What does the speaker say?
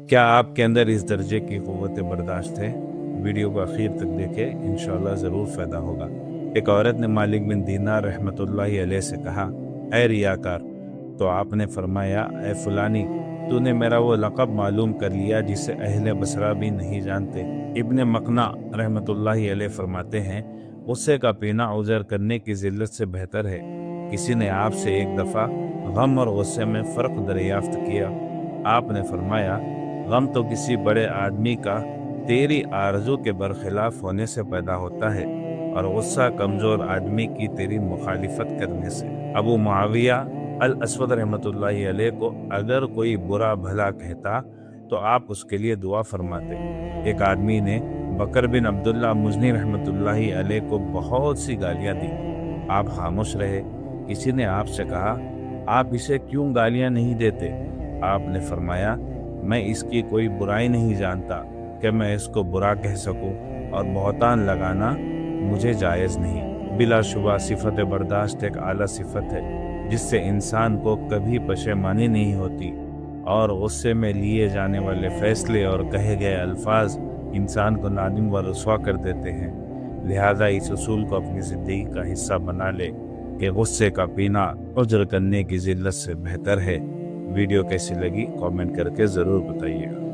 क्या आपके अंदर इस दर्जे की क़ुव्वत बर्दाश्त है? वीडियो को आखिर तक देखें, इंशाअल्लाह ज़रूर फ़ायदा होगा। एक औरत ने मालिक बिन दीनार रहमतुल्लाहि अलैह से कहा, ऐ रियाकार, तो आपने फरमाया, ऐ फलानी, तूने मेरा वो लक़ब मालूम कर लिया जिसे अहले बसरा भी नहीं जानते। इब्न मकना रहमतुल्लाहि अलैह फरमाते हैं, गुस्से का पीना उज़र करने की ज़िल्लत से बेहतर है। किसी ने आपसे एक दफ़ा गम और गुस्से में फ़र्क दरियाफ्त किया। आपने फरमाया, गम तो किसी बड़े आदमी का तेरी आरज़ू के बरखिलाफ होने से पैदा होता है और गुस्सा कमज़ोर आदमी की तेरी मुखालिफत करने से। अबू मुआविया अल अस्वद रहमतुल्लाहि अलैह को अगर कोई बुरा भला कहता तो आप उसके लिए दुआ फरमाते। एक आदमी ने बकर बिन अब्दुल्ला मुज़नी रहमतुल्लाहि अलैह को बहुत सी गालियां दी। आप खामोश रहे। किसी ने आपसे कहा, आप इसे क्यों गालियां नहीं देते? आपने फरमाया, मैं इसकी कोई बुराई नहीं जानता कि मैं इसको बुरा कह सकूं और बहतान लगाना मुझे जायज़ नहीं। बिलाशुबा सिफत बर्दाश्त एक आला सिफत है जिससे इंसान को कभी पशेमानी नहीं होती और गुस्से में लिए जाने वाले फैसले और कहे गए अल्फाज इंसान को नादिम व रुस्वा कर देते हैं। लिहाजा इस उसूल को अपनी ज़िंदगी का हिस्सा बना ले कि गुस्से का पीना उज्र करने की ज़िल्लत से बेहतर है। वीडियो कैसी लगी कमेंट करके ज़रूर बताइएगा।